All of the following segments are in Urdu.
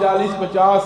40-50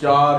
4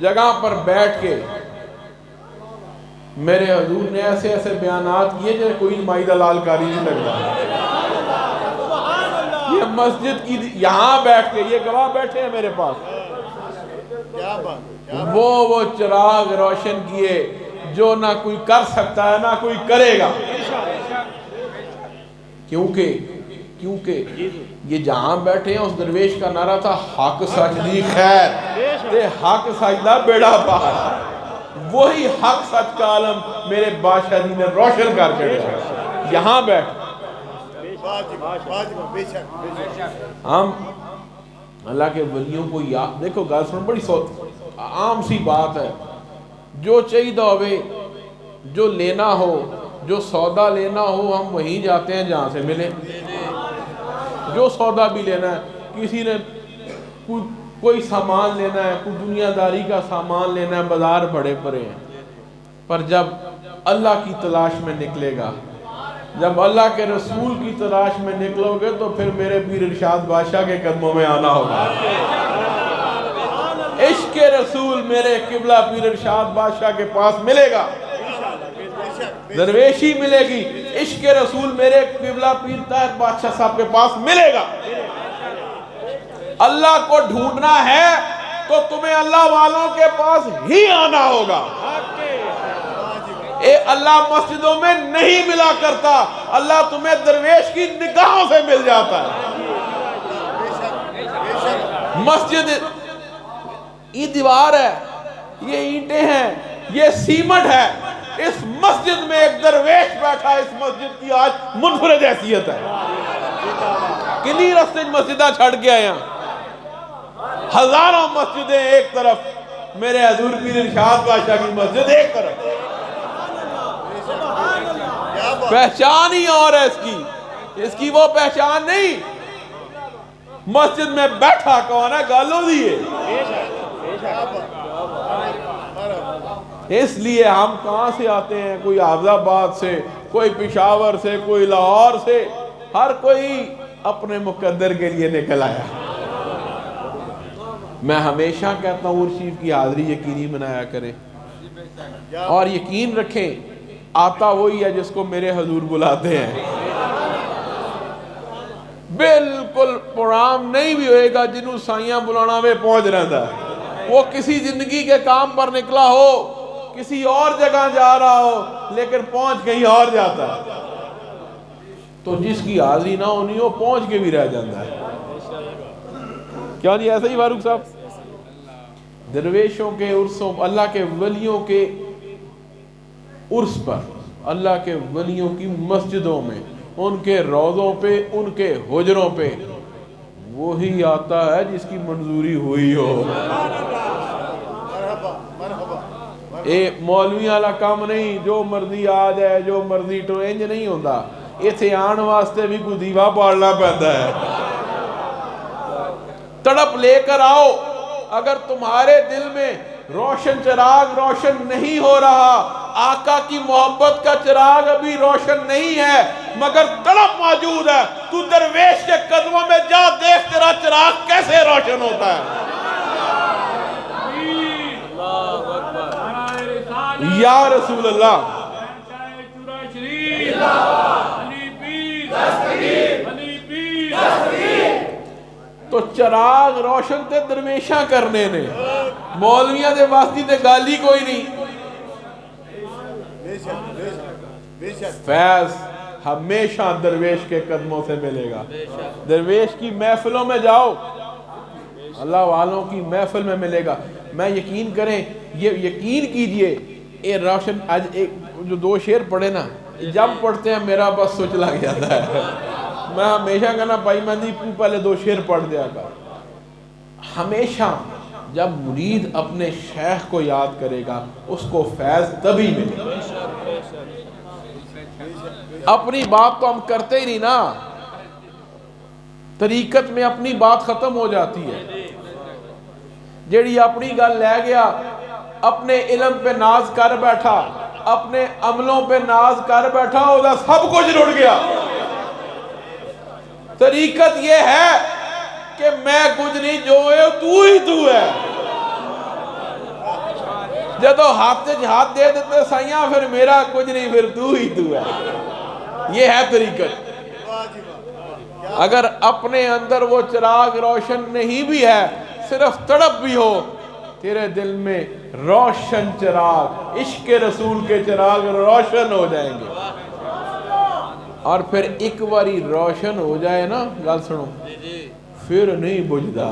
جگہ پر بیٹھ کے میرے حضور نے ایسے ایسے بیانات کیے جیسے کوئی مائی دلال کاری نہیں لگتا. یہ مسجد کی یہاں بیٹھ کے یہ گواہ بیٹھے ہیں میرے پاس, وہ چراغ روشن کیے جو نہ کوئی کر سکتا ہے نہ کوئی کرے گا. کیونکہ یہ جہاں بیٹھے ہیں اس درویش کا نعرہ تھا حق سچ دی خیر تے حق سچ دا بیڑا پار. وہی حق سچ کا عالم میرے بادشاہ جی نے روشن کر کے یہاں بیٹھ. ہم اللہ کے ولیوں کو یاد دیکھو گل سن, بڑی عام سی بات ہے, جو چاہیے ہوئے جو لینا ہو جو سودا لینا ہو ہم وہیں جاتے ہیں جہاں سے ملے. جو سودا بھی لینا ہے, کسی نے کوئی سامان لینا ہے, کوئی دنیا داری کا سامان لینا ہے, بازار بڑے پڑے ہیں, پر جب اللہ کی تلاش میں نکلے گا, جب اللہ کے رسول کی تلاش میں نکلو گے تو پھر میرے پیر ارشاد بادشاہ کے قدموں میں آنا ہوگا. عشق رسول میرے قبلہ پیر ارشاد بادشاہ کے پاس ملے گا, درویشی ملے گی. عشق رسول میرے قبلہ پیر طاہر بادشاہ صاحب کے پاس ملے گا. اللہ کو ڈھونڈنا ہے تو تمہیں اللہ والوں کے پاس ہی آنا ہوگا. اللہ مسجدوں میں نہیں ملا کرتا, اللہ تمہیں درویش کی نگاہوں سے مل جاتا ہے. مسجد یہ دیوار ہے, یہ اینٹیں ہیں, یہ سیمنٹ ہے. اس مسجد میں ایک درویش بیٹھا, اس مسجد کی آج منفرد حیثیت ہے. کنی رستے مسجدہ چھڑ کے آیا, ہزاروں مسجدیں ایک طرف, میرے حضور پیر ارشاد بادشاہ کی مسجد ایک طرف. پہچان ہی اور ہے اس کی وہ پہچان نہیں. مسجد میں بیٹھا کون ہے, گالوں دیئے. اس لیے ہم کہاں سے آتے ہیں, کوئی حافظ آباد سے, کوئی پشاور سے, کوئی لاہور سے, ہر کوئی اپنے مقدر کے لیے نکل آیا. میں ہمیشہ کہتا ہوں عرشیف کی حاضری یقینی بنایا کریں, اور یقین رکھیں آتا وہی ہے جس کو میرے حضور بلاتے ہیں. بالکل پرام نہیں بھی ہوئے گا جنہوں سائیاں بلانا میں پہنچ رہتا ہے. وہ کسی زندگی کے کام پر نکلا ہو, کسی اور جگہ جا رہا ہو, لیکن پہنچ کہیں اور جاتا ہے. تو جس کی حاضری نہ ہونی ہو پہنچ کے بھی رہ جاتا ہے. کیا جی ایسا ہی فاروق صاحب؟ درویشوں کے عرصوں, اللہ کے ولیوں کے عرص پر, اللہ کے ولیوں کی مسجدوں میں, ان کے روضوں پہ, ان کے حجروں پہ وہی آتا ہے جس کی منظوری ہوئی ہو. مولوی والا کام نہیں, جو مرضی آ جائے جو مرضی ٹو, انج نہیں ہوتا. ایتھے آن واسطے بھی کوئی دیوا پالنا پڑتا ہے. تڑپ لے کر آؤ. اگر تمہارے دل میں روشن چراغ روشن نہیں ہو رہا, آقا کی محبت کا چراغ ابھی روشن نہیں ہے, مگر تڑپ موجود ہے, تو درویش کے قدموں میں جا, دیکھ تیرا چراغ کیسے روشن ہوتا ہے. یا رسول اللہ. تو چراغ روشن تے درویشاں کرنے نے, مولویاں دے واسطی تے گالی کوئی نہیں. فیض ہمیشہ درویش کے قدموں سے ملے گا. درویش کی محفلوں میں جاؤ, اللہ والوں کی محفل میں ملے گا. میں یقین کریں, یہ یقین کیجئے, اے روشن آج ایک جو 2 شعر پڑھے نا, جب پڑھتے ہیں میرا بس سوچ لگ جاتا ہے. میں ہمیشہ کہنا بھائی مہندی پہلے 2 شعر پڑھ دیا کر. ہمیشہ جب مرید اپنے شیخ کو یاد کرے گا اس کو فیض تبھی ملے گا. اپنی بات تو ہم کرتے ہی نہیں نا, طریقت میں اپنی بات ختم ہو جاتی ہے. جیڑی اپنی گل لے گیا, اپنے علم پہ ناز کر بیٹھا, اپنے عملوں پہ ناز کر بیٹھا, وہ سب کچھ رڑ گیا. طریقت یہ ہے کہ میں کچھ نہیں, جو ہے تو ہی تو ہے. جدو ہاتھ دے دیتے سائیاں پھر میرا کچھ نہیں، پھر تو ہی تو ہے. یہ ہے طریقت. اگر اپنے اندر وہ چراغ روشن نہیں بھی ہے، صرف تڑپ بھی ہو، تیرے دل میں روشن چراغ، عشق رسول کے چراغ روشن ہو جائیں گے. اور پھر ایک باری روشن ہو جائے نا، گل سنو، پھر نہیں بجھدا.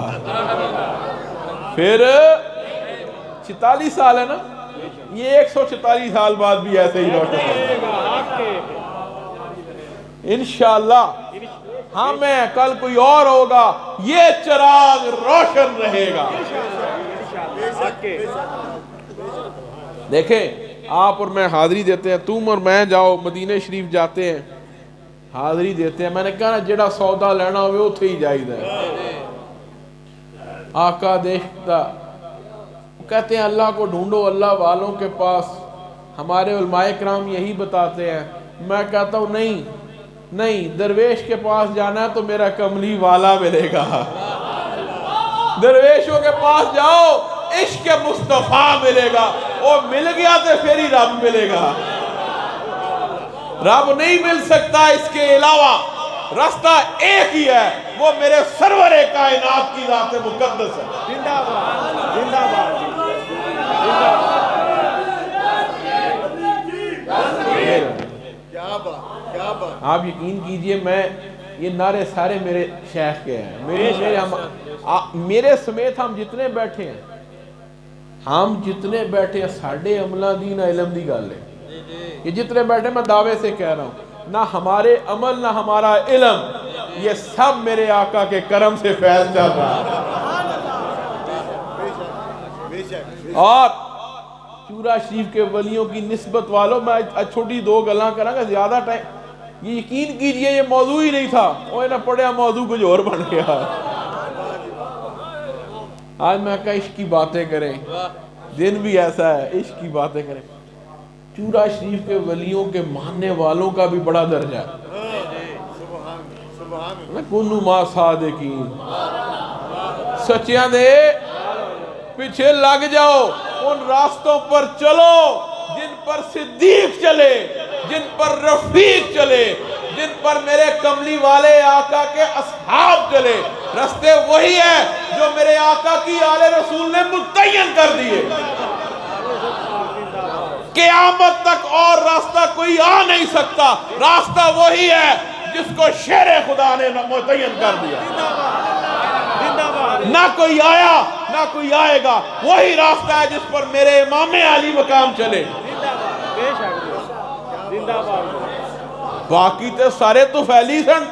پھر 46 سال ہے نا، یہ 146 سال بعد بھی ایسے ہی روشن ہے انشاءاللہ. ہاں میں کل کوئی اور ہوگا، یہ چراغ روشن رہے گا. دیکھیں آپ اور میں حاضری دیتے ہیں، تم اور میں جاؤ مدینہ شریف جاتے ہیں، حاضری دیتے ہیں. میں نے کہا نا جڑا سودا لینا ہوئے اتھے ہی جائیدہ ہے. آقا دیکھتا، کہتے ہیں اللہ کو ڈھونڈو اللہ والوں کے پاس. ہمارے علماء کرام یہی بتاتے ہیں. میں کہتا ہوں نہیں، درویش کے پاس جانا ہے تو میرا کملی والا ملے گا. درویشوں کے پاس جاؤ، عشق مصطفیٰ ملے گا. وہ مل گیا تو پھر ہی رب ملے گا. رب نہیں مل سکتا اس کے علاوہ. راستہ ایک ہی ہے، وہ میرے سرور کائنات کی ذات مقدس ہے. زندہ باد، زندہ باد. آپ یقین کیجئے، میں یہ نعرے سارے میرے شیخ کے ہیں. میرے سمیت ہم جتنے بیٹھے ہیں ساڑھے عملہ دین علم دی گال ہے. یہ جتنے بیٹھے میں دعوے سے کہہ رہا ہوں، نہ ہمارے عمل نہ ہمارا علم، یہ سب میرے آقا کے کرم سے فیض چل رہا ہے. اور چورا شریف کے ولیوں کی نسبت والوں، میں چھوٹی 2 گلاں کراں گا، زیادہ ٹائم. یہ یقین کیجئے یہ موضوع ہی نہیں تھا، وہ نہ پڑھیا موضوع کچھ اور بن گیا. آج میں کہا عشق کی باتیں کریں، دن بھی ایسا ہے، عشق کی باتیں کریں. چورا شریف کے ولیوں کے ماننے والوں کا بھی بڑا درجہ ہے. کنو ما صادقین، سچیاں دے پیچھے لگ جاؤ. ان راستوں پر چلو جن پر صدیق چلے، جن پر رفیق چلے، جن پر میرے کملی والے آقا کے اصحاب چلے. راستے وہی ہیں جو میرے آقا کی آل رسول نے متعین کر دیے. قیامت تک اور راستہ کوئی آ نہیں سکتا. راستہ وہی ہے جس کو شیر خدا نے متعین کر دیا. نہ کوئی آیا نہ کوئی آئے گا. وہی راستہ ہے جس پر میرے امام علی مقام چلے. باقی تو سارے تو پھیلی سن،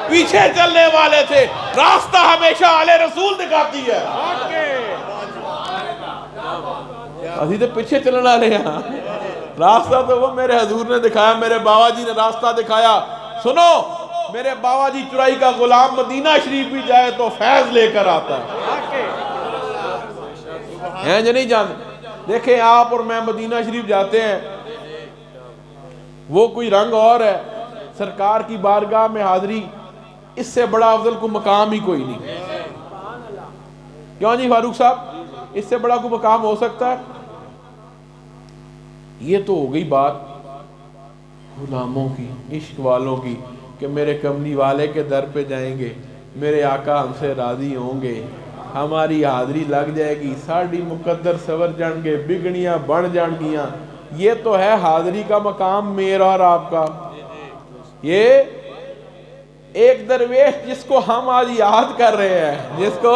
پیچھے چلنے والے تھے. راستہ ہمیشہ آل رسول دکھاتی ہے. اسی تو پیچھے چلنا لے ہیں. راستہ تو وہ میرے حضور نے دکھایا، میرے بابا جی نے راستہ دکھایا. سنو، میرے بابا جی چرائی کا غلام مدینہ شریف بھی جائے تو فیض لے کر آتا ہے جو نہیں جانتے. دیکھیں آپ اور میں مدینہ شریف جاتے ہیں، وہ کوئی رنگ اور ہے. سرکار کی بارگاہ میں حاضری، اس سے بڑا افضل کو مقام ہی کوئی نہیں. کیوں جی فاروق صاحب، اس سے بڑا کوئی مقام ہو سکتا ہے؟ یہ تو ہو گئی بات غلاموں کی، عشق والوں کی، کہ میرے کملی والے کے در پہ جائیں گے، میرے آقا ہم سے راضی ہوں گے، ہماری حاضری لگ جائے گی، ساڑھی مقدر سور جان گے، بگڑیاں بڑھ جان گیاں. یہ تو ہے حاضری کا مقام میرا اور آپ کا. یہ ایک درویش جس کو ہم آج یاد کر رہے ہیں، جس کو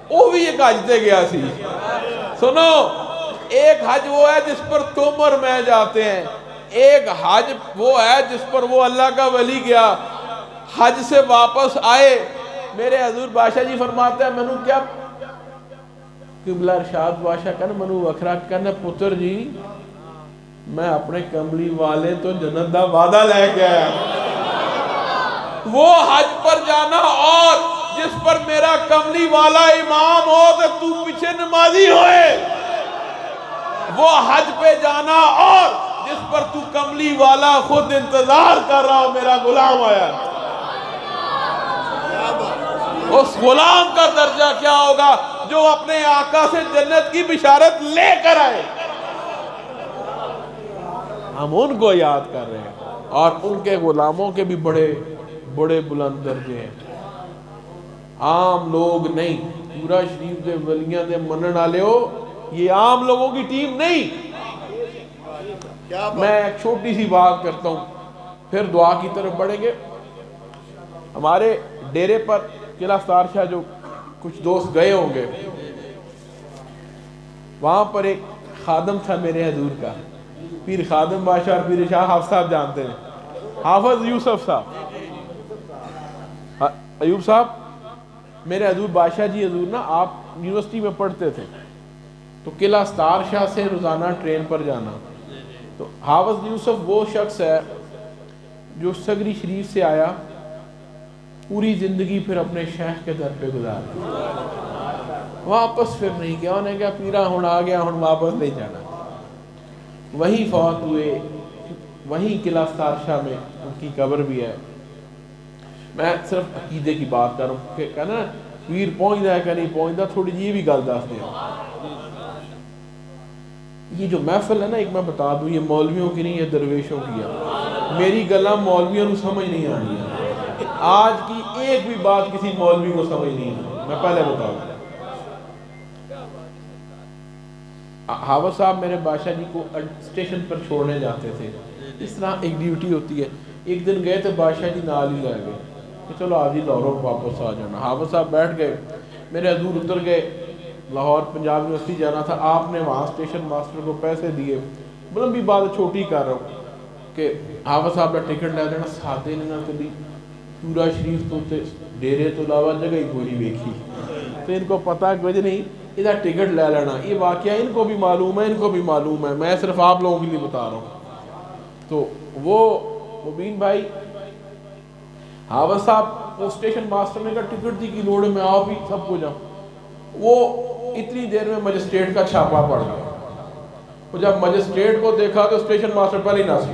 وہ بھی ایک حجتے گیا سی. سنو، ایک حج وہ ہے جس پر تم اور میں جاتے ہیں، ایک حج وہ ہے جس پر وہ اللہ کا ولی گیا. حج سے واپس آئے، میرے حضور بادشاہ جی فرماتے ہیں منو کیا قبلہ ارشاد بادشاہ کہنا منو وکھرا کہنا پتر جی میں اپنے کملی والے تو جنت دا وعدہ لے کے آیا. وہ حج پر جانا اور جس پر میرا کملی والا امام ہو تو پیچھے نمازی ہوئے. وہ حج پہ جانا اور جس پر تو کملی والا خود انتظار کر رہا ہو میرا غلام آیا. اس غلام کا درجہ کیا ہوگا جو اپنے آقا سے جنت کی بشارت لے کر آئے. ہم ان کو یاد کر رہے ہیں اور ان کے غلاموں کے بھی بڑے بڑے بلند درجے ہیں. عام لوگ نہیں. پورا شریف دے ولیاں دے منن والے ہو, یہ عام لوگوں کی ٹیم نہیں. میں ایک چھوٹی سی بات کرتا ہوں پھر دعا کی طرف بڑھیں گے. ہمارے ڈیرے پر قلعہ ستار شاہ جو کچھ دوست گئے ہوں گے, وہاں پر ایک خادم تھا میرے حضور کا, پیر خادم بادشاہ اور پیر شاہ حافظ صاحب جانتے ہیں, حافظ یوسف صاحب. ایوب صاحب میرے حضور بادشاہ جی حضور نا آپ یونیورسٹی میں پڑھتے تھے تو قلعہ ستار شاہ سے روزانہ ٹرین پر جانا. تو حافظ یوسف وہ شخص ہے جو سگری شریف سے آیا, پوری زندگی پھر اپنے شیخ کے در پہ گزارا, واپس پھر نہیں کیا. انہیں کہا پیرا ہن آ گیا, ہن واپس نہیں جانا. وہیں فوت ہوئے, وہیں قلعہ ستار شاہ میں ان کی قبر بھی ہے. میں صرف عقیدے کی بات کر رہا ہوں کہ کہنا پیر پہنچتا ہے کہ نہیں پہنچتا, تھوڑی جی یہ بھی گل دستے ہیں. یہ جو محفل ہے نا, ایک میں بتا دوں, یہ مولویوں کی نہیں, یہ درویشوں کی ہے. میری گلاں مولویوں کو سمجھ نہیں آنی ہے. آج کی ایک بھی بات کسی مولوی کو سمجھ نہیں آنی, میں پہلے بتا دوں. حافظ صاحب میرے بادشاہ جی کو اسٹیشن پر چھوڑنے جاتے تھے. اس طرح ایک ڈیوٹی ہوتی ہے. ایک دن گئے تو بادشاہ جی نال ہی لے گئے کہ چلو آج ہی لاہور واپس آ جانا. حافظ صاحب بیٹھ گئے, میرے حضور اتر گئے, لاہور پنجاب یونیورسٹی جانا تھا. آپ نے وہاں اسٹیشن ماسٹر کو پیسے دیے. لمبی بات چھوٹی کر رہا ہوں کہ حافظ صاحب نے ٹکٹ لے دینا. سادے نے نہ کبھی پورا شریف تو ڈیرے تو علاوہ جگہ ہی کوئی نہیں ویکھی, تو ان کو پتہ کچھ نہیں, ادھر ٹکٹ لے لینا. یہ واقعہ ان کو بھی معلوم ہے, ان کو بھی معلوم ہے, میں صرف آپ لوگوں کے لیے بتا رہا ہوں. تو وہ مبین بھائی حافظ صاحب وہ اسٹیشن ماسٹر نے کہا ٹکٹ دی کی لوڑ ہے, میں آپ ہی سب کو جاؤں. وہ اتنی دیر میں مجسٹریٹ کا چھاپا پڑ گیا. وہ جب مجسٹریٹ کو دیکھا تو اسٹیشن ماسٹر پر ہی ناسی.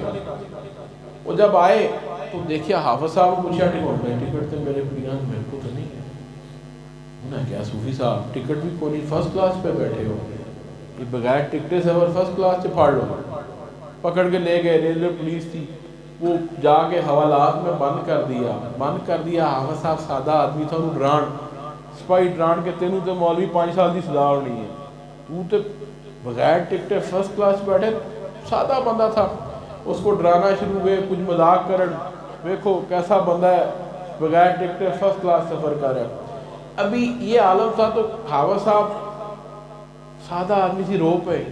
وہ جب آئے تو دیکھیا حافظ صاحب کو پوچھا ٹکٹ میں, ٹکٹ تو میرے پیران میرے کو تو نہیں ہے. انہیں کیا صوفی صاحب ٹکٹ بھی کوئی نہیں, فرسٹ کلاس پہ بیٹھے ہو, یہ بغیر ٹکٹے سے اور فرسٹ کلاس سے پھاڑ لو. پکڑ کے لے گئے, ریلوے پولیس تھی, وہ جا کے حوالات میں بند کر دیا. حافظ صاحب سادہ آدمی تھا, انہوں ڈران سپاہی ڈران کے تینوں تو مولوی 5 سال کی سزا ہونی ہے, تو تے بغیر ٹکٹے فرسٹ کلاس بیٹھے. سادہ بندہ تھا, اس کو ڈرانا شروع ہوئے, کچھ مذاق کرن, دیکھو کیسا بندہ ہے بغیر ٹکٹے فرسٹ کلاس سفر کر رہا ہے. ابھی یہ عالم تھا تو حافظ صاحب سادہ آدمی سی رو پے.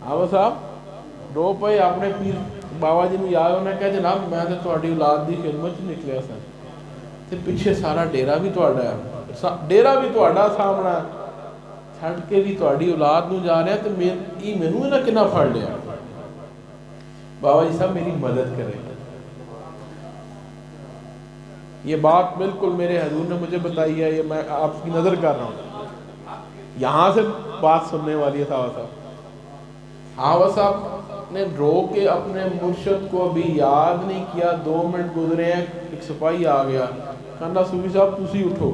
حافظ صاحب رو پے, اپنے پیر بابا جی نے یاد ہونا کہ جناب میں تو تہاڈی اولاد دی خدمت نکلیا سا, تے پیچھے سارا ڈیرا بھی تہاڈا ہے, ڈیرا بھی تہاڈا سامنا ہے, چھڈ کے بھی تہاڈی اولاد نوں جا رہا, تے مینوں انہاں کنا پھڑ لیا. بابا جی صاحب میری مدد کریں. یہ بات بالکل میرے حضور نے مجھے بتائی ہے, یہ میں آپ کی نظر کر رہا ہوں, یہاں سے بات سننے والی ہے. حافظ صاحب نے رو کے اپنے مرشد کو ابھی یاد نہیں کیا, 2 منٹ گزرے ہیں, ایک سپاہی آ گیا, کہنا صوفی صاحب تسی اٹھو,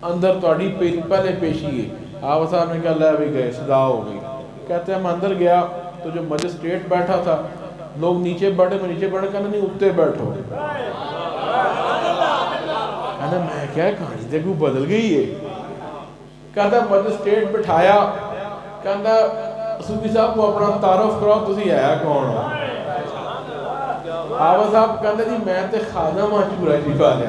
اندر تہاڈی پہلے پیشی ہے. حافظ صاحب نے کہا لے بھی گئے, صدا ہو گئی. کہتے ہیں میں اندر گیا تو جو مجسٹریٹ بیٹھا تھا, لوگ نیچے بیٹھے, میں نیچے بیٹھا, کہنا نہیں اتنے بیٹھو. کہنا میں کیا کہانی تے کوئی بدل گئی ہے. کہتا مجسٹریٹ بٹھایا, کہنا صوفی صاحب کو اپنا تعارف کرو, تسی ہے کون ہو. حافظ صاحب کہتے جی میں تے خادم ہاں چورا شریف والے,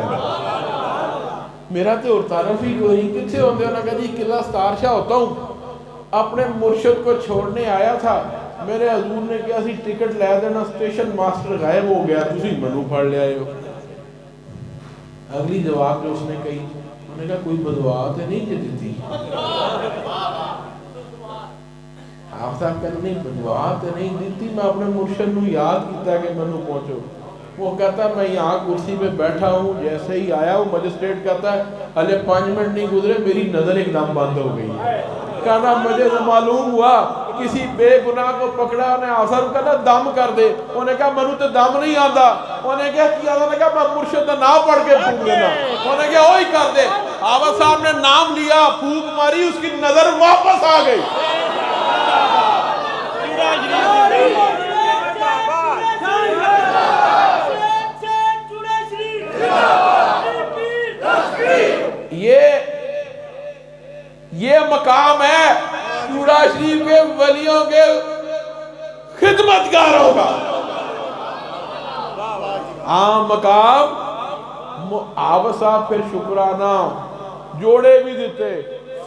میرا تے اور تعارف ہی کوئی نہیں, کتنے ہوندے ہو. کہا جی قلعہ ستار شاہ ہوتا ہوں, اپنے مرشد کو چھوڑنے آیا تھا, میرے حضور نے کیا سی ٹکٹ لے دینا, اسٹیشن ماسٹر غائب ہو گیا, تسی منو پھڑ لے آئے ہو. اگلی جواب جو اس نے کہی, انہوں نے کہا کوئی بدوات ہے نہیں جی دیتی. آپ صاحب کہتے نہیں بدوات ہے نہیں دیتی, میں اپنے مرشد نو یاد کیتا ہے کہ منو پہنچو. وہ کہتا ہے میں یہاں کرسی پہ بیٹھا ہوں, جیسے ہی آیا وہ مجسٹریٹ کہتا ہے ہلے 5 منٹ نہیں گزرے میری نظر ایک دم بند ہو گئی. کہنا مجھے تو معلوم ہوا کسی بے گناہ کو پکڑا انہیں آسر کہا دم کر دے انہیں کہا منو تے دم نہیں آندا انہیں کہا انہیں کہا میں مرشد نہ پڑھ کے پھونک دینا انہیں کہا وہی کر دے آبا صاحب نے نام لیا پھونک ماری اس کی نظر واپس آ گئی یہ مقام ہے چوڑا شریف کے ولیوں کے خدمتگاروں کا عام مقام آبا صاحب پھر شکرانہ جوڑے بھی دیتے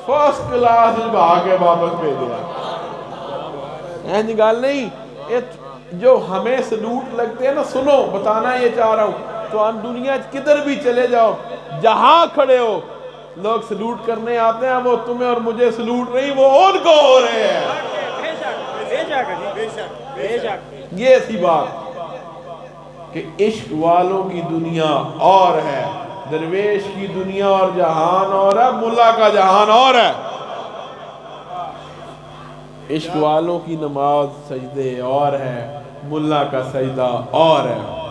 فرسٹ کلاس بھا کے واپس بھیج دیا اینج گال نہیں جو ہمیں سلوٹ لگتے ہیں نا سنو بتانا یہ چاہ رہا ہوں تو ہم دنیا کدھر بھی چلے جاؤ جہاں کھڑے ہو لوگ سلوٹ کرنے آتے ہیں وہ تمہیں اور مجھے سلوٹ نہیں وہ ان کو ہو رہے ہیں یہ سی بات کہ عشق والوں کی دنیا اور ہے درویش کی دنیا اور جہان اور ہے ملا کا جہان اور ہے عشق والوں کی نماز سجدے اور ہے ملا کا سجدہ اور ہے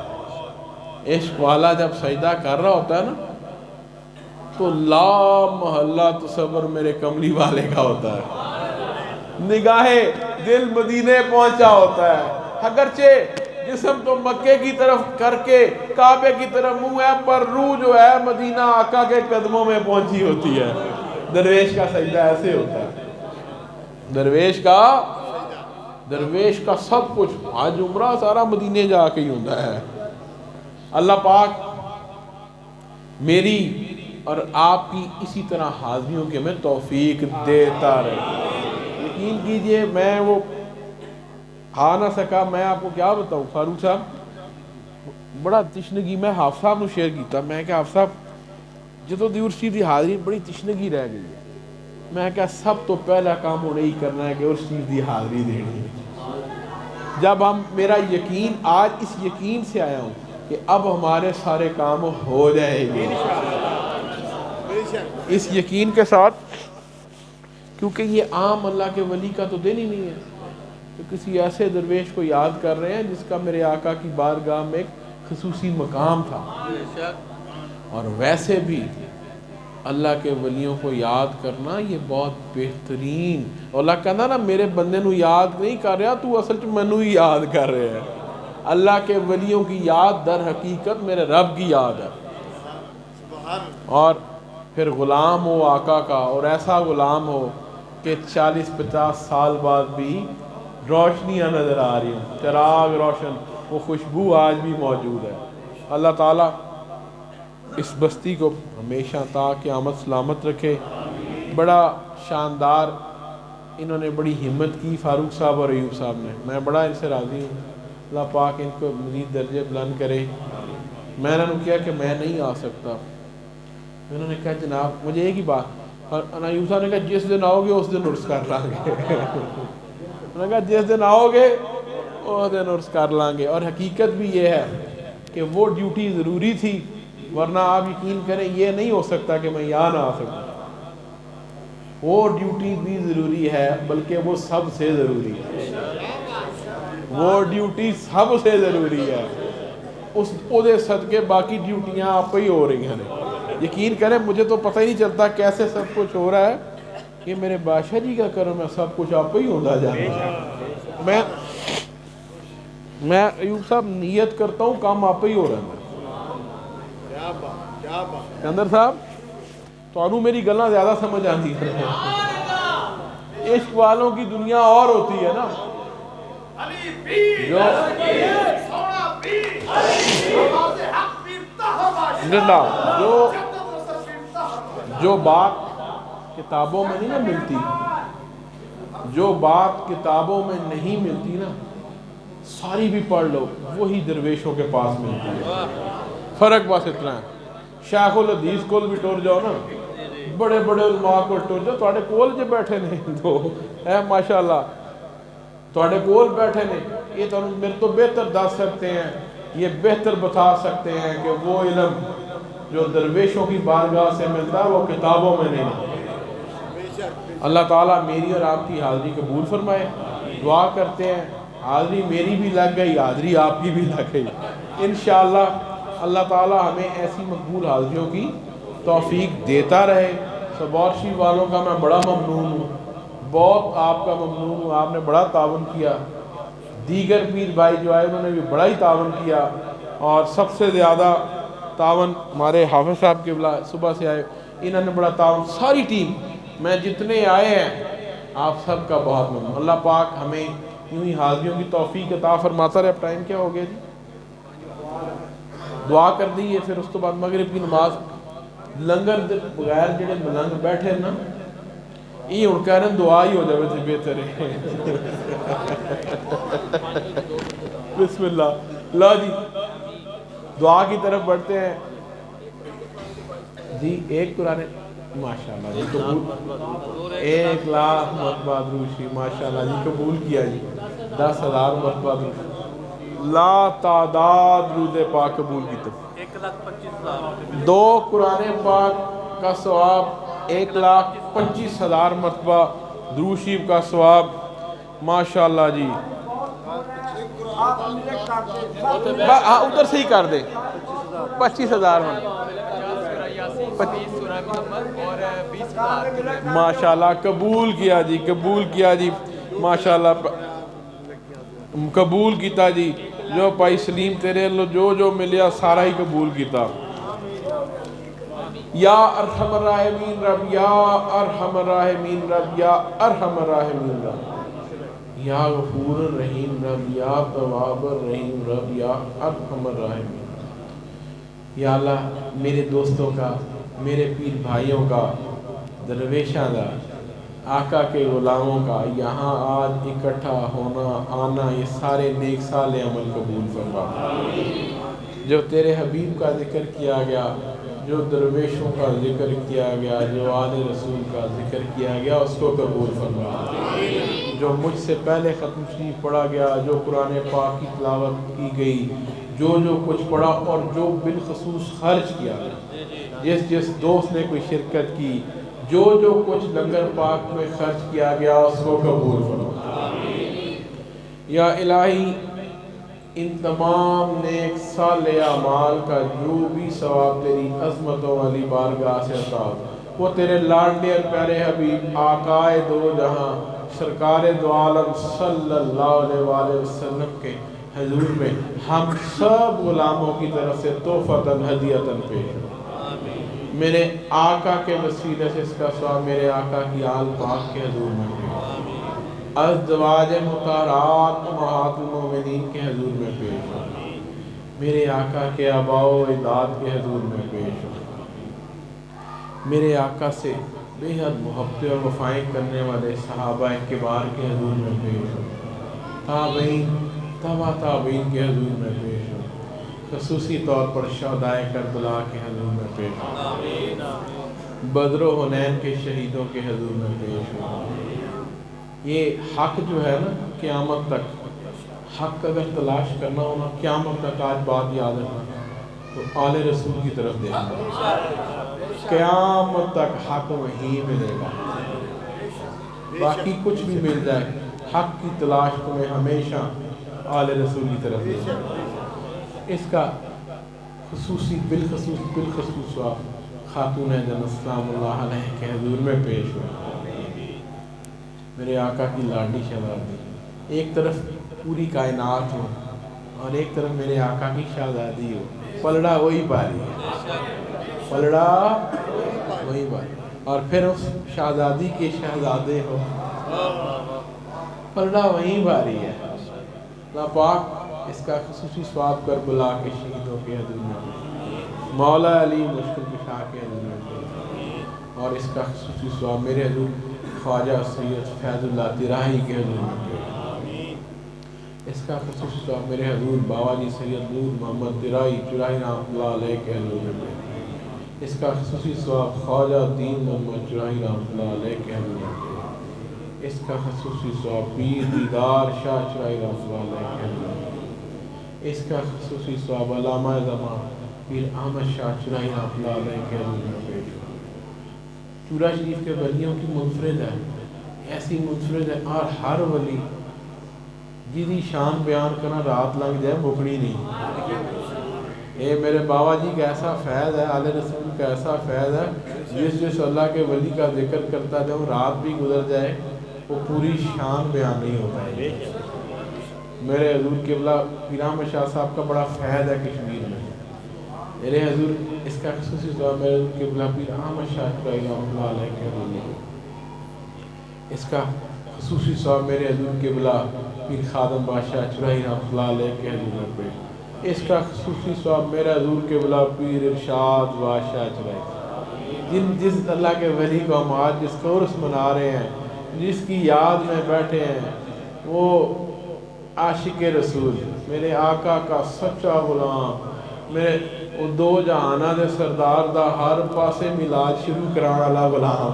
عشق والا جب سجدہ کر رہا ہوتا ہے نا تو لا محلہ تصور میرے کملی والے کا ہوتا ہے نگاہ دل مدینے پہنچا ہوتا ہے اگرچہ جسم تو مکے کی طرف کر کے کعبے کی طرف منہ ہے پر روح جو ہے مدینہ آقا کے قدموں میں پہنچی ہوتی ہے درویش کا سجدہ ایسے ہوتا ہے درویش کا سب کچھ آج عمرہ سارا مدینے جا کے ہی ہوتا ہے اللہ پاک میری اور آپ کی اسی طرح حاضریوں کے میں توفیق دیتا رہے یقین کیجئے میں وہ آ نہ سکا میں آپ کو کیا بتاؤں فاروق صاحب بڑا تشنگی میں حافظ صاحب نے شیئر کیتا میں کہ حافظ صاحب جدو دیورشی دی حاضری بڑی تشنگی رہ گئی ہے میں کہ سب تو پہلا کام ہونے ہی کرنا ہے کہ ارشید دی حاضری دینی جب ہم میرا یقین آج اس یقین سے آیا ہوں کہ اب ہمارے سارے کام ہو جائے گے اس یقین کے ساتھ کیونکہ یہ عام اللہ کے ولی کا تو دن ہی نہیں ہے تو کسی ایسے درویش کو یاد کر رہے ہیں جس کا میرے آقا کی بارگاہ میں ایک خصوصی مقام تھا اور ویسے بھی اللہ کے ولیوں کو یاد کرنا یہ بہت بہترین اور اللہ کہنا نا میرے بندے نو یاد نہیں کر رہا تو اصل منو ہی یاد کر رہے ہیں اللہ کے ولیوں کی یاد در حقیقت میرے رب کی یاد ہے اور پھر غلام ہو آقا کا اور ایسا غلام ہو کہ 40-50 سال بعد بھی روشنیاں نظر آ رہی ہیں چراغ روشن وہ خوشبو آج بھی موجود ہے اللہ تعالیٰ اس بستی کو ہمیشہ تا قیامت سلامت رکھے بڑا شاندار انہوں نے بڑی ہمت کی فاروق صاحب اور ایوب صاحب نے میں بڑا ان سے راضی ہوں اللہ پاک ان کو مزید درجے بلند کرے میں نے کیا کہ میں نہیں آ سکتا انہوں نے کہا جناب مجھے ایک ہی بات اور ایوب صاحب نے کہا جس دن آؤ گے اس دن عرس کر لیں گے انہوں نے کہا جس دن آؤ گے اس دن عرس کر لیں گے اور حقیقت بھی یہ ہے کہ وہ ڈیوٹی ضروری تھی ورنہ آپ یقین کریں یہ نہیں ہو سکتا کہ میں یہاں نہ آ سکوں وہ ڈیوٹی بھی ضروری ہے بلکہ وہ سب سے ضروری ہے وہ ڈیوٹی سب سے ضروری ہے اس عہدے صدقے باقی ڈیوٹیاں آپ ہی ہو رہی ہیں یقین کریں مجھے تو پتہ ہی نہیں چلتا کیسے سب کچھ ہو رہا ہے کہ میرے بادشاہ جی کا کرم ہے سب کچھ آپ ہی ہوتا جا رہا ہے میں ایوب صاحب نیت کرتا ہوں کام آپ ہی ہو رہا ہے اندر صاحب تو انہوں میری گلنا زیادہ سمجھ آتی ہے عشق والوں کی دنیا اور ہوتی ہے نا جو بات کتابوں میں نہیں ملتی جو بات کتابوں میں نہیں ملتی نا ساری بھی پڑھ لو وہی درویشوں کے پاس ملتی ہے فرق بس اتنا ہے شیخ الحدیث کول بھی ٹور جاؤ نا بڑے بڑے علماء کو ٹور جاؤ تھوڑے کول جو بیٹھے نہیں تو اے ماشاءاللہ تھوڑے کول بیٹھے نہیں یہ تو میرے تو بہتر دس سکتے ہیں یہ بہتر بتا سکتے ہیں کہ وہ علم جو درویشوں کی بارگاہ سے ملتا ہے وہ کتابوں میں نہیں اللہ تعالیٰ میری اور آپ کی حاضری قبول فرمائے. دعا کرتے ہیں حاضری میری بھی لگ گئی, حاضری آپ کی بھی لگ گئی. انشاءاللہ اللہ تعالیٰ ہمیں ایسی مقبول حاضریوں کی توفیق دیتا رہے. سبور شریف والوں کا میں بڑا ممنون ہوں, بہت آپ کا ممنون ہوں, آپ نے بڑا تعاون کیا. دیگر پیر بھائی جو آئے انہوں نے بھی بڑا ہی تعاون کیا, اور سب سے زیادہ تعاون ہمارے حافظ صاحب کے بلا صبح سے آئے, انہوں نے بڑا تعاون. ساری ٹیم میں جتنے آئے ہیں آپ سب کا بہت ممنون. اللہ پاک ہمیں یوں ہی حاضریوں کی توفیق عطا فرماتا رہے. اب ٹائم کیا ہو گیا جی؟ دعا کر دیئے, پھر اس تو بعد مغرب کی نماز. لنگر بغیر جڑے ملنگ بیٹھے نا یہ ہوں کہہ رہے ہیں دعا ہی ہو جائے تھے بہتر ہے. بسم اللہ. لا جی دعا کی طرف بڑھتے ہیں جی. ایک قرآن ماشاءاللہ جی قبول, 1 لاکھ مرتبہ درود شریف ماشاءاللہ جی قبول کیا جی. 10,000 مرتبہ درود, لا تعداد درود پاک قبول کی. 1,25,000 2 قرآن پاک کا ثواب, 1,25,000 مرتبہ درود شریف کا ثواب ماشاءاللہ جی. ادھر سے ہی کر دے 25,000 ماشاءاللہ قبول کیا جی, قبول کیا جی ماشاءاللہ, قبول کیتا جی. جو پائی سلیم تیرے اللہ جو ملیا سارا ہی قبول کیتا. یا ارحم الراحمین رب, یا ارحم الراحمین رب, یا ارحم الراحمین رب, یا غفور الرحیم رب, یا تواب الرحیم رب, یا ارحم الراحمین. یا اللہ میرے دوستوں کا, میرے پیر بھائیوں کا, درویشاں کا, آقا کے غلاموں کا یہاں آج اکٹھا ہونا آنا, یہ سارے نیک صالح عمل قبول فرما. جو تیرے حبیب کا ذکر کیا گیا, جو درویشوں کا ذکر کیا گیا, جو آل رسول کا ذکر کیا گیا, اس کو قبول فرما. جو مجھ سے پہلے ختم شریف پڑھا گیا, جو قرآن پاک کی تلاوت کی گئی, جو کچھ پڑھا اور جو بالخصوص خرچ کیا, جس دوست نے کوئی شرکت کی, جو کچھ لنگر پاک میں خرچ کیا گیا, اس کو قبول فرما. یا الہی ان تمام نیک صالح اعمال کا جو بھی ثواب تیری عظمتوں والی بارگاہ سے عطا, وہ تیرے لاڈلے اور پیارے حبیب آقائے دو جہاں سرکار دو عالم صلی اللہ علیہ وآلہ وسلم کے حضور میں ہم سب غلاموں کی طرف سے تحفۃً ہدیۃً پیش ہو. میرے آقا کے وسیلے سے اس کا ثواب میرے آقا کی آل پاک کے حضور میں پیش ہو, ازواج مطہرات امہات المومنین کے حضور میں پیش ہو, میرے آقا کے آباء و اجداد کے حضور میں پیش ہو, میرے آقا سے بے حد محبت اور وفائیں کرنے والے صحابہ کبار کے حضور میں پیش ہو, تابعین تبع تابعین کے حضور میں پیش ہو, خصوصی طور پر شہدائے کربلا کے حضور میں پیش ہو, بدر و حنین کے شہیدوں کے حضور میں پیش ہو. یہ حق جو ہے نا قیامت تک, حق اگر تلاش کرنا ہونا قیامت تک, آج بات یاد رکھنا, تو آل رسول کی طرف دیکھنا, قیامت تک حق وہیں ملے گا. باقی کچھ بھی مل جائے, حق کی تلاش تمہیں ہمیشہ آل رسول کی طرف دیکھنا. اس کا خصوصی بالخصوص خاتون جنت سلام اللہ علیہ کے حضور میں پیش ہو. میرے آقا کی لاڈلی شہزادی, ایک طرف پوری کائنات ہو اور ایک طرف میرے آقا کی شہزادی ہو, پلڑا وہی باری ہے, پلڑا وہی باری, اور پھر اس شہزادی کے شہزادے ہو, پلڑا وہی باری ہے. اللہ پاک اس کا خصوصی ثواب کربلا کے شہیدوں کے حضور میں, مولا علی مشکل کشا کے حضور میں, اور اس کا خصوصی ثواب میرے حضور خواجہ سید فیض اللہ تراہی کے حضور میں, اس کا خصوصی ثواب میرے حضور بابا جی سید نور محمد تراہی رحمۃ اللہ علیہ کے حضور میں, اس کا خصوصی ثواب خواجہ دین محمد تراہی رحمۃ اللہ علیہ کے حضور میں, اس کا خصوصی ثواب پیر دیدار شاہ تراہی رحمۃ اللہ علیہ کے حضور میں, اس کا خصوصی ثواب علامہ زمان پیر احمد شاہ تراہی رحمۃ اللہ علیہ کے حضور میں پیش ہو. چورا شریف کے ولیوں کی منفرد ہے، ایسی منفرد ہے، اور ہر ولی جیدی شان بیان کرنا رات لنگ جائے مکڑی نہیں۔ اے میرے بابا جی کا ایسا فیض ہے، آل رسول کا ایسا فیض ہے، جس اللہ کے ولی کا ذکر کرتا جاؤ رات بھی گزر جائے وہ پوری شان بیان نہیں ہوتا ہے۔ میرے حضور قبلہ پیر احمد شاہ صاحب کا بڑا فیض ہے کشمیر میں، میرے حضور اس کا خصوصی سوال میرے حضور قبلہ پیر احمد شاہ رحمۃ اللہ علیہ کے حضور، اس کا خصوصی سوال میرے حضور قبلہ پیر خادم بادشاہ چرائی رحمۃ اللہ علیہ کے حضور پہ، اس کا خصوصی سواب میرے حضور قبلہ پیر ارشاد بادشاہ چرائی، جس اللہ کے ولی کو ہم آج جس کا عرس منا رہے ہیں، جس کی یاد میں بیٹھے ہیں، وہ عاشق رسول، میرے آقا کا سچا غلام، میرے وہ دو جہانہ دے سردار دا ہر پاسے میلاد شروع کرانا والا غلام،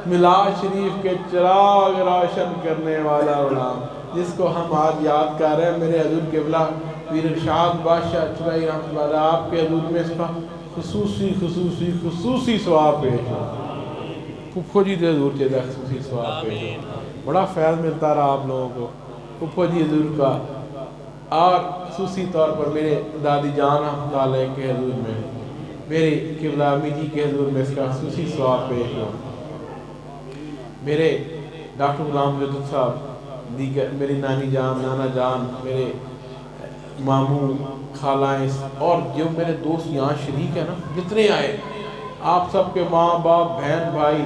میلاد شریف کے چراغ روشن کرنے والا غلام، جس کو ہم آج یاد کر رہے ہیں، میرے حضور قبلہ پیر ارشاد بادشاہ چرائی رحمۃ اللہ علیہ، آپ کے حضور میں اس کا خصوصی ثواب پیش ہو، پھپھو جی دے حضور چاہتا خصوصی ثواب پیش ہو، بڑا فیض ملتا رہا آپ لوگوں کو پھپھو جی حضور کا، اور خصوصی طور پر میرے دادی جان رحمۃ اللہ علیہ کے حضور میں، میرے قبلہ امی جی کے حضور میں اس کا خصوصی ثواب پیش ہو، میرے ڈاکٹر غلام جدد صاحب، دیگر میری نانی جان، نانا جان، میرے ماموں، خالائیں، اور جو میرے دوست یہاں شریک ہیں نا، جتنے آئے، آپ سب کے ماں باپ بہن بھائی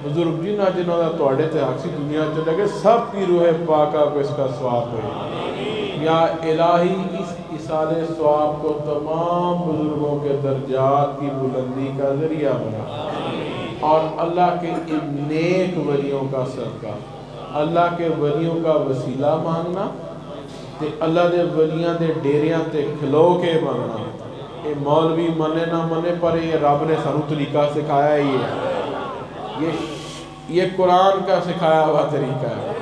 بزرگ جنہوں نے توڑے تھے آکسی دنیا چلے گئے، سب کی روح پاکہ کو اس کا ثواب ہوئے۔ یا الہی اس اصال ثواب کو تمام بزرگوں کے درجات کی بلندی کا ذریعہ بنا، اور اللہ کے ان نیک ولیوں کا صدقہ، اللہ کے ولیوں کا وسیلہ مانگنا تے اللہ دے ولیاں دے ڈیریاں تے کھلو کے مانگنا، یہ مولوی منے نہ منے پر یہ رب نے سانو طریقہ سکھایا ہی ہے، یہ قرآن کا سکھایا ہوا طریقہ ہے،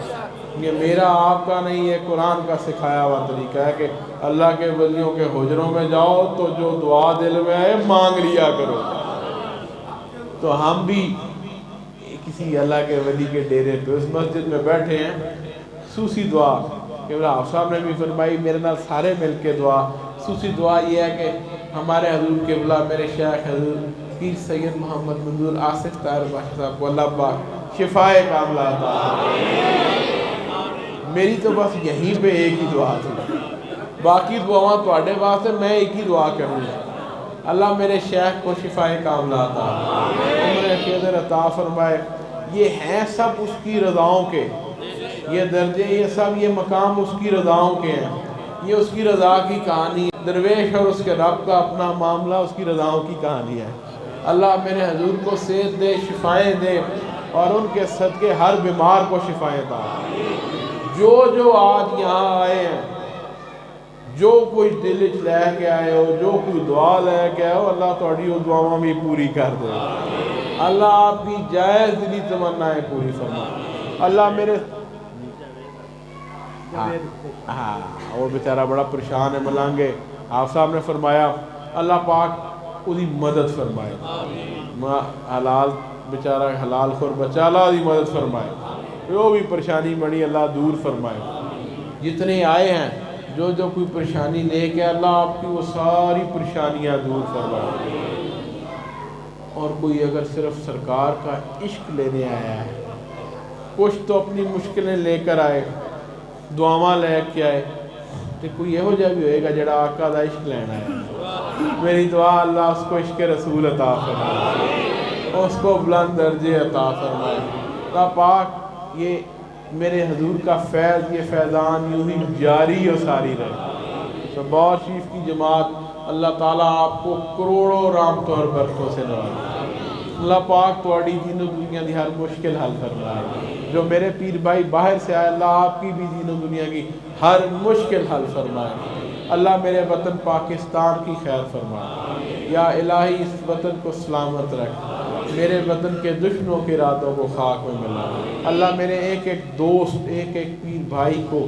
یہ میرا آپ کا نہیں، یہ قرآن کا سکھایا ہوا طریقہ ہے کہ اللہ کے ولیوں کے حجروں میں جاؤ تو جو دعا دل میں آئے مانگ لیا کرو۔ تو ہم بھی کسی اللہ کے ولی کے ڈیرے پہ اس مسجد میں بیٹھے ہیں، خصوصی دعا کہ آپ صاحب نے بھی فرمائی، میرے نال سارے مل کے دعا، خصوصی دعا یہ ہے کہ ہمارے حضور قبلہ میرے شیخ حضور پیر سید محمد منظور آصف طاہر بادشاہ صاحب کو اللہ پاک شفائے کاملہ عطا فرمائے۔ میری تو بس یہیں پہ ایک ہی دعا تھی، باقی دعاواں تواڈے واسطے، میں ایک ہی دعا کروں گا، اللہ میرے شیخ کو شفائے کاملہ عطا فرمائے، عمر خضر عطا فرمائے۔ یہ ہیں سب اس کی رضاؤں کے، یہ درجے، یہ سب، یہ مقام اس کی رضاؤں کے ہیں، یہ اس کی رضا کی کہانی، درویش اور اس کے رب کا اپنا معاملہ اس کی رضاؤں کی کہانی ہے۔ اللہ میرے حضور کو صحت دے، شفائیں دے، اور ان کے صدقے ہر بیمار کو شفائیں عطا۔ جو آج یہاں آئے ہیں، جو کوئی دل لے کے آئے ہو، جو کوئی دعا لے کے آئے ہو، اللہ تھوڑی وہ دعاواں بھی پوری کر دے، اللہ آپ کی جائز دلی تمنائیں پوری فرمائے۔ اللہ میرے ہاں وہ بیچارہ بڑا پریشان ہے، ملانگے، آپ صاحب نے فرمایا اللہ پاک اس کی مدد فرمائے، حلال بیچارہ حلال خور بچہ، اللہ دی مدد فرمائے، جو بھی پریشانی بڑی اللہ دور فرمائے۔ جتنے آئے ہیں، جو کوئی پریشانی لے کے، اللہ آپ کی وہ ساری پریشانیاں دور فرمائے۔ اور کوئی اگر صرف سرکار کا عشق لینے آیا ہے، کچھ تو اپنی مشکلیں لے کر آئے، دعاواں لے کے آئے، تو کوئی یہو جہ بھی ہوئے گا جڑا آقا دا عشق لینا ہے، میری دعا اللہ اس کو عشق رسول عطا فرمائے، اس کو بلند درجے عطا فرمائے۔ اللہ پاک یہ میرے حضور کا فیض، یہ فیضان یوں ہی جاری و ساری رہے۔ صبح شریف کی جماعت اللہ تعالیٰ آپ کو کروڑوں رحمتوں اور برکتوں سے نوازے۔ اللہ پاک تواڈی دین و دنیا دی ہر مشکل حل فرمائے۔ جو میرے پیر بھائی باہر سے آئے، اللہ آپ کی بھی دین و دنیا کی ہر مشکل حل فرمائے۔ اللہ میرے وطن پاکستان کی خیر فرمائے، یا الہی اس وطن کو سلامت رکھ، میرے وطن کے دشمنوں کے ارادوں کو خاک میں ملا۔ اللہ میرے ایک ایک دوست، ایک ایک پیر بھائی کو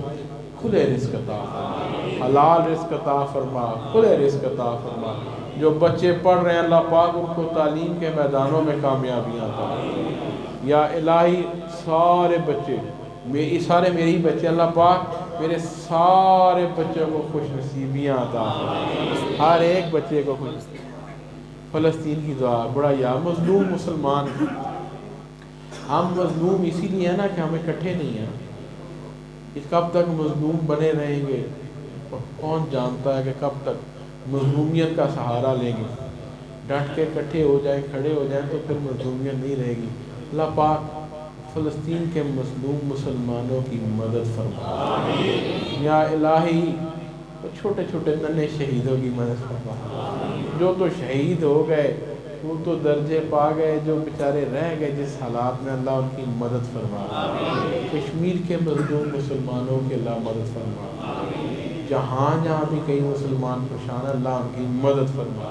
کھلے رزق عطا فرما، حلال رزق عطا فرما، کھلے رزق عطا فرما۔ جو بچے پڑھ رہے ہیں اللہ پاک ان کو تعلیم کے میدانوں میں کامیابیاں عطا فرما۔ یا الہی سارے بچے سارے میری بچے اللہ پاک میرے سارے بچوں کو خوش نصیبیاں عطا فرما، ہر ایک بچے کو خوش نصیبیاں۔ فلسطین کی دعا بڑا یا مظلوم مسلمان، ہم مظلوم اسی لیے ہیں نا کہ ہم اکٹھے نہیں ہیں، اس کب تک مظلوم بنے رہیں گے، کون جانتا ہے کہ کب تک مظلومیت کا سہارا لیں گے۔ ڈٹ کے اکٹھے ہو جائیں، کھڑے ہو جائیں تو پھر مظلومیت نہیں رہے گی۔ اللہ پاک فلسطین کے مظلوم مسلمانوں کی مدد فرما، یا الہی چھوٹے چھوٹے ننھے شہیدوں کی مدد فرما، جو تو شہید ہو گئے وہ تو درجے پا گئے، جو بیچارے رہ گئے جس حالات میں اللہ ان کی مدد فرما، کشمیر کے مظلوم مسلمانوں کے اللہ مدد فرما، جہاں جہاں بھی کئی مسلمان پریشان اللہ ان کی مدد فرما،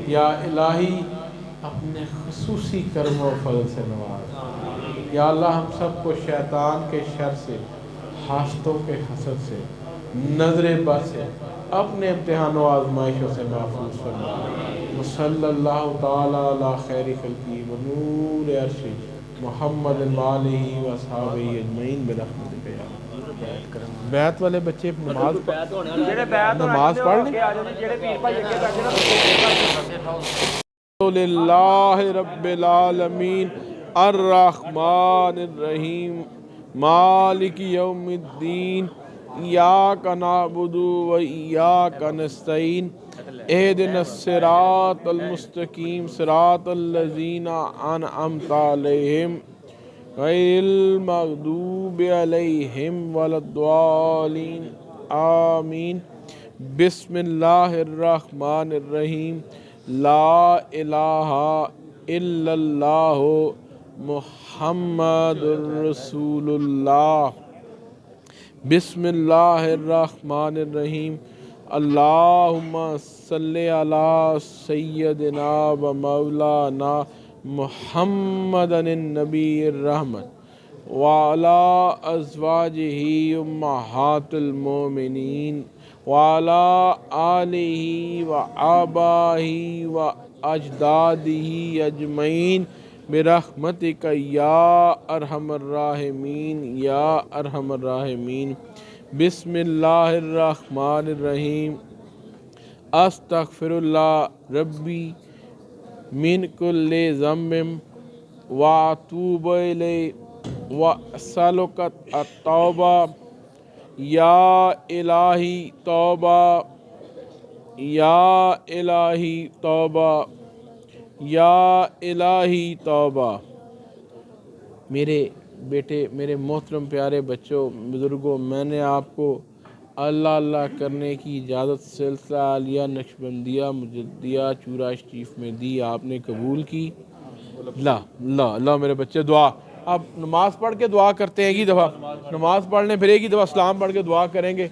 یا الہی اپنے خصوصی کرم و فضل سے نواز، یا اللہ ہم سب کو شیطان کے شر سے، حاسدوں کے حسد سے، نظر بد سے، اپنے امتحان و آزمائشوں سے محفوظ فرما، وصلی اللہ تعالی علی خیر خلقہ ونور عرش محمد وآلہ وصحابہ اجمعین برحمتک یا اللہ۔ بیعت والے بچے نماز پڑھ لیں۔ للہ رب العالمین الرحمن الرحیم مالک یوم الدین ایاک نعبد و ایاک نستعین اہدنا الصراط المستقیم صراط الذین انعمت علیہم غیر المغضوب علیہم ولا الضالین آمین۔ بسم اللہ الرحمن الرحیم، لا الہ الا اللہ محمد رسول اللہ۔ بسم اللہ الرحمن الرحیم، اللہم صلی علی سیدنا و مولانا محمد النبی الرحمت وعلی ازواجہ امہات المومنین وعلی آلہ و آبائہ و اجدادہ اجمعین برحمتک یا ارحم الراحمین یا ارحم الراحمین۔ بسم اللہ الرحمن الرحیم، استغفر اللہ ربی من کل ذنب واتوب الیہ واسألک التوبہ، یا الہی توبہ، یا الہی توبہ، یا الہی توبہ۔ میرے بیٹے، میرے محترم پیارے بچوں، بزرگوں، میں نے آپ کو اللہ اللہ کرنے کی اجازت سلسلہ عالیہ نقشبندیہ مجددیہ چورا شریف میں دی، آپ نے قبول کی؟ اللہ میرے بچے دعا، اب نماز پڑھ کے دعا کرتے ہیں، ایک دفعہ نماز پڑھ لیں، پھر ایک ہی دفعہ سلام پڑھ کے دعا کریں گے۔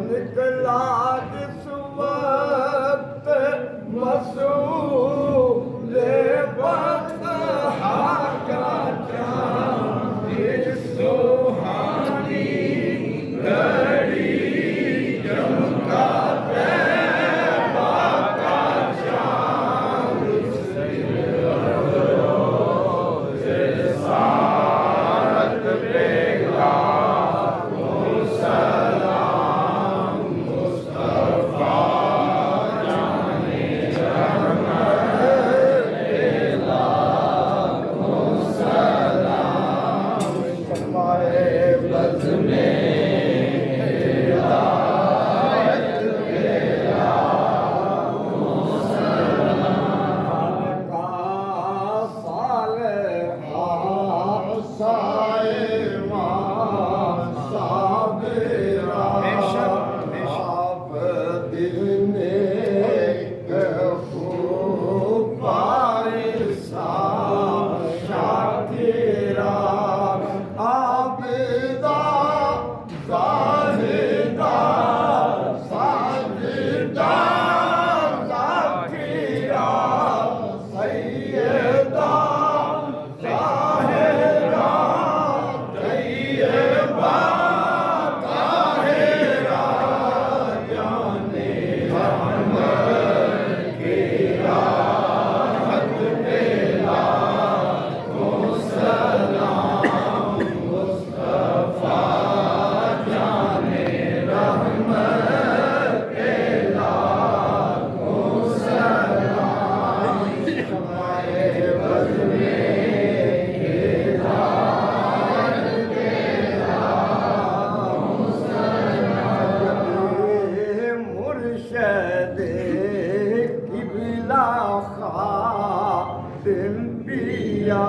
نکلا جس وقت مسعود بطحا کا چاند، اس سبحانی گھڑی چمکا طیبہ کا چاند، سے سارت پہ لاکھوں سلام، مصطفیٰ جانے رحمت پہ لاکھوں سلام، ہمارے بزم سیدہ مرشد قبلہ خادم پیا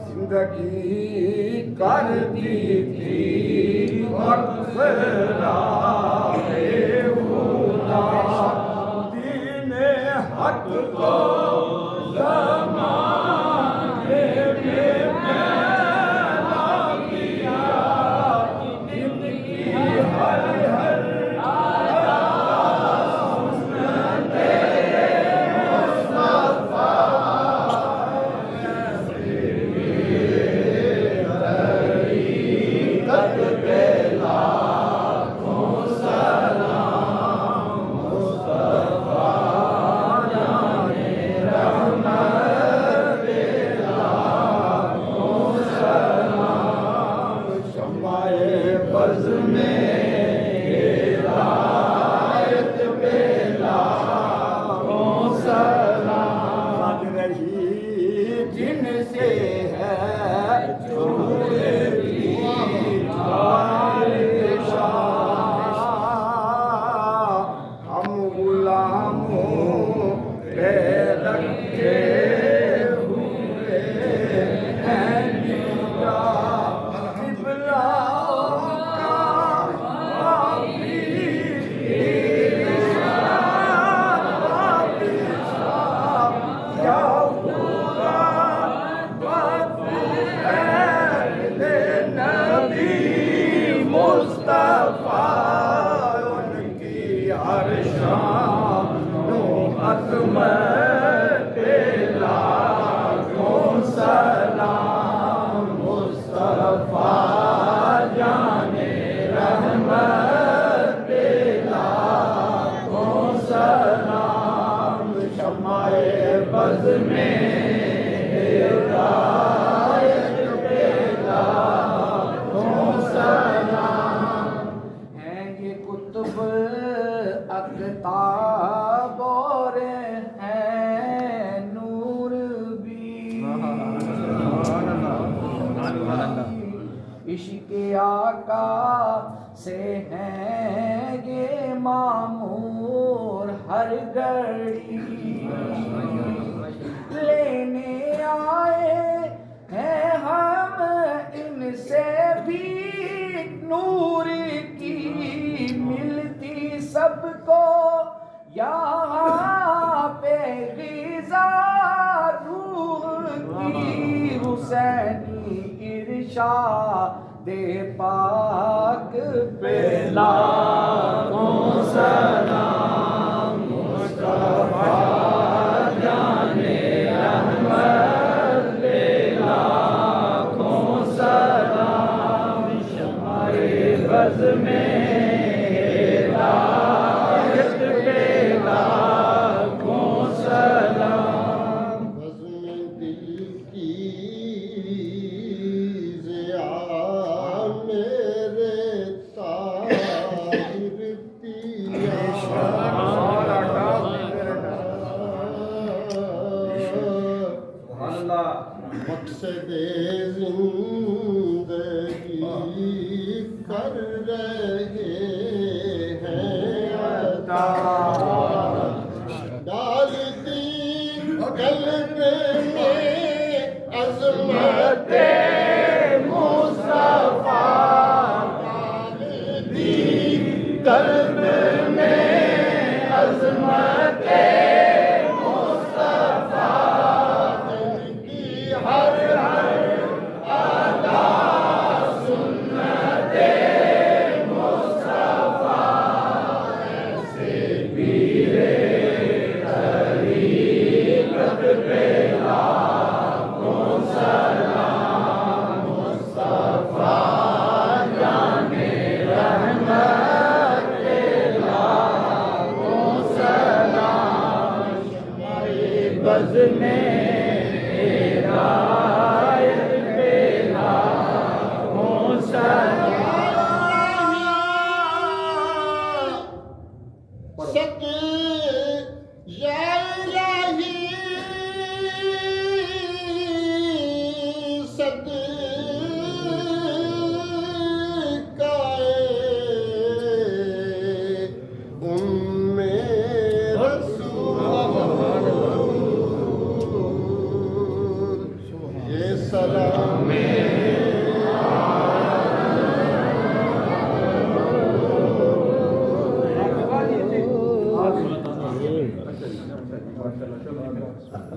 زندگی کر دی تھی وقف راہ خدا دین حق کو زمانے میں پھیلا دیا جن کی ہر ہر بز میں ہدایت پہ لاکھوں سلام لگ رہی جن سے ہے چھوڑے کی ہم غلاموں پہ رکھے ہوئے ہیں نگاہ قبلہ مصطفیٰ ان کی ہر شان و عظمت پہ لاکھوں سلام مصطفیٰ جانے رحمت پہ لاکھوں سلام شمع بز میں ہدایت پہ لاکھوں سلام ہیں یہ کتب اقطاب اور ہیں نور بھی عشق آقا سے ہیں یہ معمور ہر گھڑی لینے آئے ہیں ہم ان سے بھی نور کی ملتی سب کو یہاں پہ غذا روح کی حسینی ارشاد پاک پہ لاکھوں سلام مصطفیٰ جانے رحمت پہ لاکھوں سلام شمع بز میں ہدایت پہ لاکھوں سلام بز میں دل کی ضیا میرے طاہر پیا مقصد زندگی کر رہے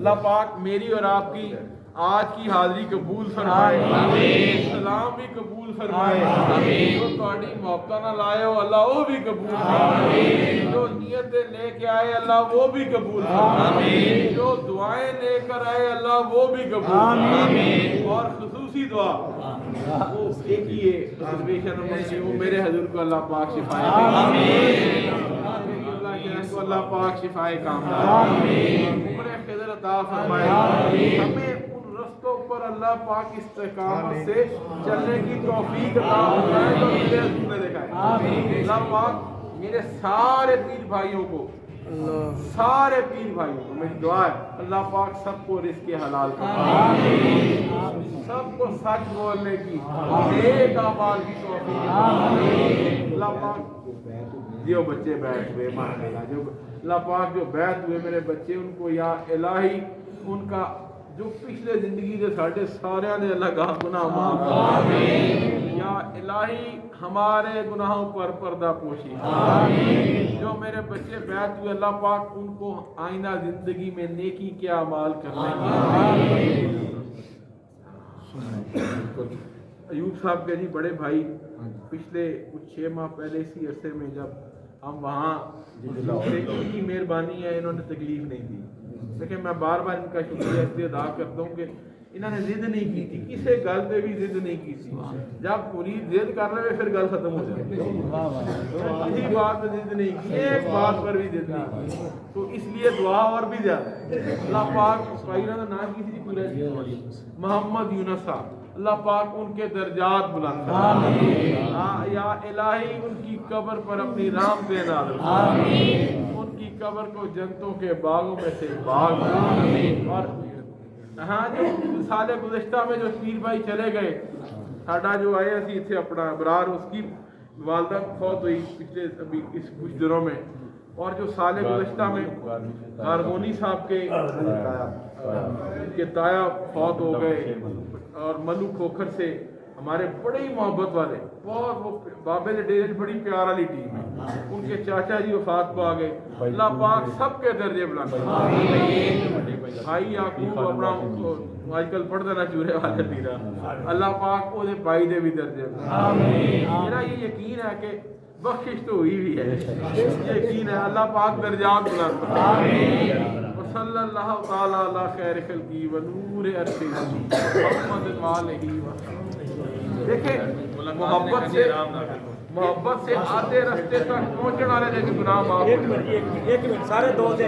اللہ پاک میری اور آپ کی آج کی حاضری قبول فرمائے، سلام بھی قبول فرمائے، جو تہاڈی محبت نہ لائے ہو اللہ وہ بھی قبول فرمائے، جو نیتیں لے کے آئے اللہ وہ بھی قبول فرمائے، جو دعائیں لے کر آئے اللہ وہ بھی قبول فرمائے، اور خصوصی دعا وہ ایک ہی ہے ریزرویشن نمبر 6، وہ میرے حضور کو اللہ پاک شفائے اللہ پاک شفائے کاملہ، عمر خضر عطا فرمائے، ہمیں ان رستوں پر اللہ پاک استقامت سے چلنے کی توفیق عطا فرمائے جو میرے حضور نے دکھائے۔ اللہ پاک میرے سارے پیر بھائیوں کو، سارے پیر بھائیوں کو میری دعا ہے اللہ پاک سب کو رزق حلال فرمائے، سب کو سچ بولنے کی، نیک اعمال کی توفیق۔ اللہ پاک جو بچے بیٹھ ہوئے ماشاءاللہ، جو اللہ پاک جو بیٹھ ہوئے میرے بچے، ان کو یا الہی ان کا جو پچھلے زندگی کے ساڑھے سارے نے اللہ کا گناہ معاف فرمائے، یا الہی ہمارے گناہوں پر پردہ پوشی، جو میرے بچے بیٹھ ہوئے اللہ پاک ان کو آئندہ زندگی میں نیکی کے اعمال کرنے کی۔ ایوب صاحب کے جی بڑے بھائی پچھلے کچھ 6 ماہ پہلے اسی عرصے میں جب ہم وہاں ان کی مہربانی ہے، انہوں نے تکلیف نہیں دی، لیکن میں بار بار ان کا شکریہ اس لیے ادا کرتا ہوں کہ انہوں نے ضد نہیں کی تھی، کسی گل پہ بھی ضد نہیں کی تھی، جب مرید ضد کر رہے پھر گل ختم ہو جاتی ہے، کسی بات پہ ضد نہیں کی، ایک بات پر بھی ضد نہیں کی، تو اس لیے دعا اور بھی زیادہ ہے۔ اللہ پاک بھائیوں کا نام کسی پورا محمد یونس صاحب، اللہ پاک ان کے درجات بلند فرمائے، یا الہی ان کی قبر پر اپنی رحمت نازل فرمائے، ان کی قبر کو جنتوں کے باغوں میں سے باغ بنا، اور ہاں جو سال گزشتہ میں جو پیر بھائی چلے گئے، ساڈا جو آئے اسی اتنے اپنا ابرار، اس کی والدہ فوت ہوئی پچھلے ابھی اس کچھ دنوں میں، اور جو سال گزشتہ میں ہارمونی صاحب کے تایا فوت ہو گئے، اور ملو کھوکھر سے ہمارے بڑے ہی محبت والے، بہت وہ بابے دے ڈیرے بڑی پیار والی ٹیم ہے، ان کے چاچا جی وفات پا گئے، اللہ پاک سب کے درجے بلند فرمائے۔ بھائی یعقوب اپنا آج کل پڑھتا نہ چورے والے پیرا، اللہ پاک وہ بھائی دے بھی درجے بلند۔ میرا یہ یقین ہے کہ بخشش تو ہوئی بھی ہے، یقین ہے اللہ پاک درجات بلند فرمائے۔ صلی اللہ تعالی علی خیر خلقی و نور عرش محمد والہ وسلم۔ دیکھیں محبت سے آدھے رستے تک پہنچنے والے گناہ معاف۔ ایک منٹ سارے دوست